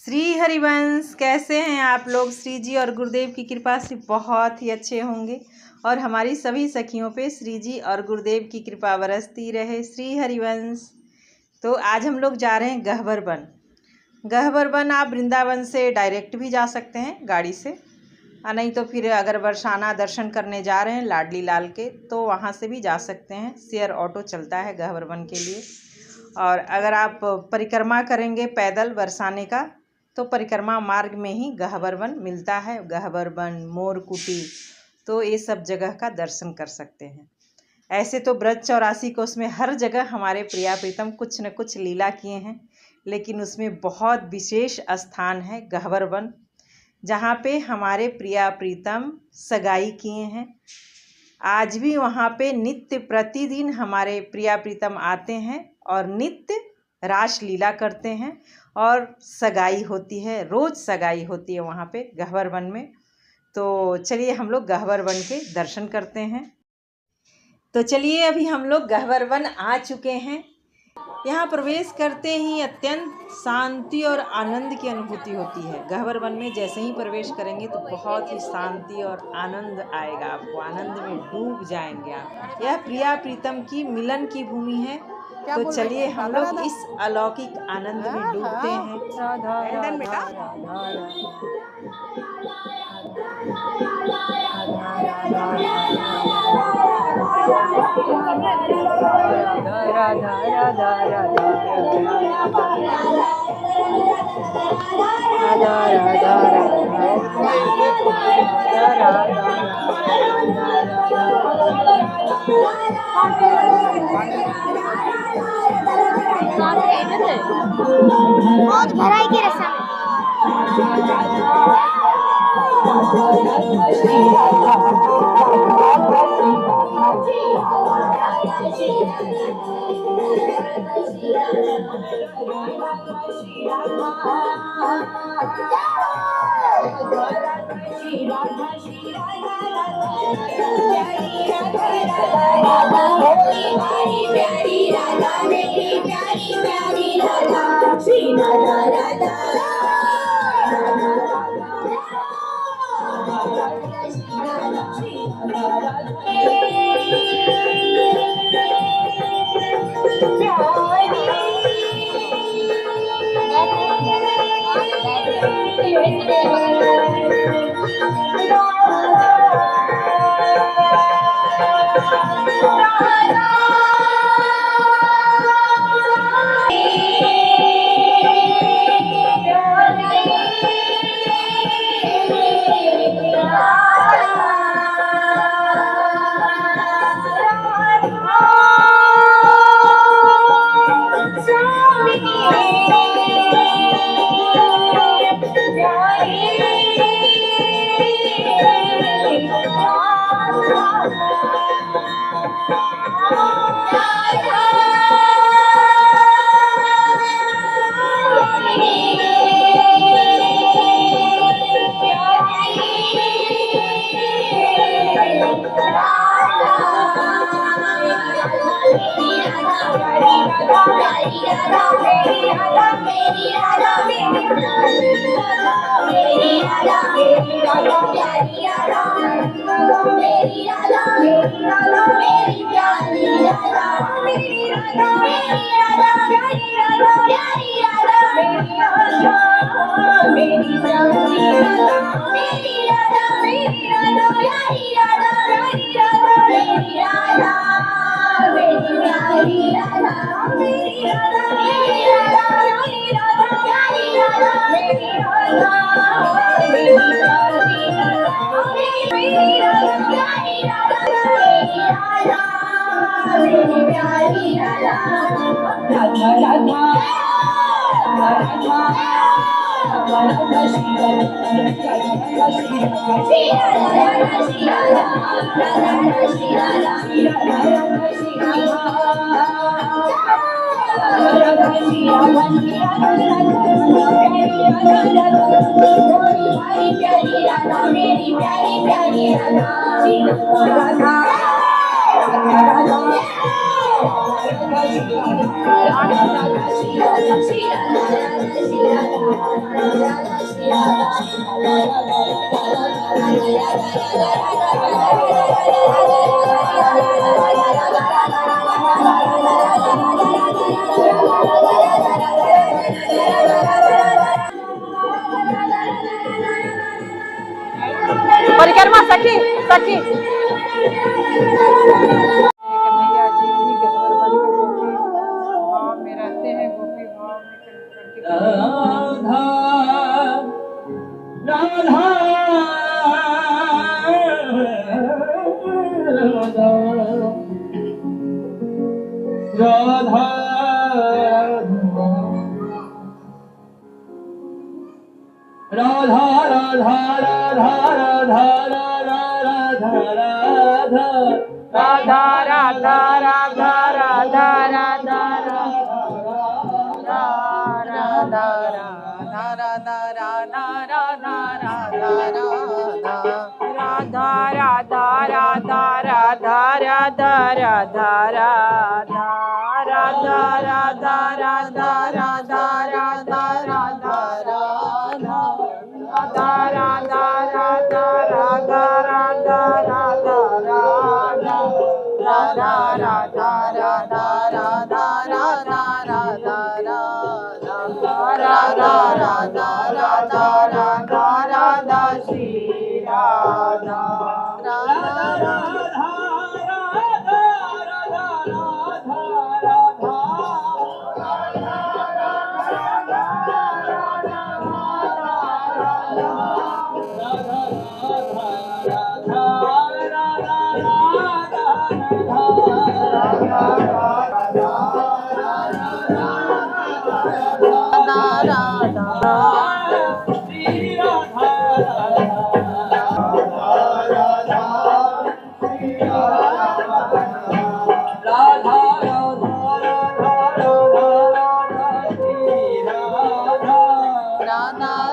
श्री हरिवंश, कैसे हैं आप लोग। श्री जी और गुरुदेव की कृपा से बहुत ही अच्छे होंगे और हमारी सभी सखियों पे श्री जी और गुरुदेव की कृपा बरसती रहे। श्री हरिवंश। तो आज हम लोग जा रहे हैं गहवर वन। गहवर वन आप वृंदावन से डायरेक्ट भी जा सकते हैं गाड़ी से, और नहीं तो फिर अगर बरसाना दर्शन करने जा रहे हैं लाडली लाल के तो वहाँ से भी जा सकते हैं। शेयर ऑटो चलता है गहवर वन के लिए। और अगर आप परिक्रमा करेंगे पैदल बरसाने का तो परिक्रमा मार्ग में ही गहवर वन मिलता है। गहवर वन, मोरकुटी, तो ये सब जगह का दर्शन कर सकते हैं। ऐसे तो ब्रज 84 कोस में हर जगह हमारे प्रिया प्रीतम कुछ न कुछ लीला किए हैं, लेकिन उसमें बहुत विशेष स्थान है गहवर वन, जहाँ पे हमारे प्रिया प्रीतम सगाई किए हैं। आज भी वहाँ पे नित्य प्रतिदिन हमारे प्रिया प्रीतम आते हैं और नित्य रास लीला करते हैं और सगाई होती है। रोज़ सगाई होती है वहाँ पे गहवर वन में। तो चलिए हम लोग गहवर वन के दर्शन करते हैं। तो चलिए अभी हम लोग गहवर वन आ चुके हैं। यहाँ प्रवेश करते ही अत्यंत शांति और आनंद की अनुभूति होती है। गहवर वन में जैसे ही प्रवेश करेंगे तो बहुत ही शांति और आनंद आएगा आपको, आनंद में डूब जाएंगे आप। यह प्रिया प्रीतम की मिलन की भूमि है। तो चलिए हम लोग इस अलौकिक आनंद में डूबते हैं। आज भराई के रस्म परिक्रमा सखी सखी कन्हैया जी ही गहवर बन के गोपी भाव में रहते हैं, गोपी भाव में राधा राधा राधा राधा राधा राधा राधा राधा राधा राधा राधा राधा राधा राधा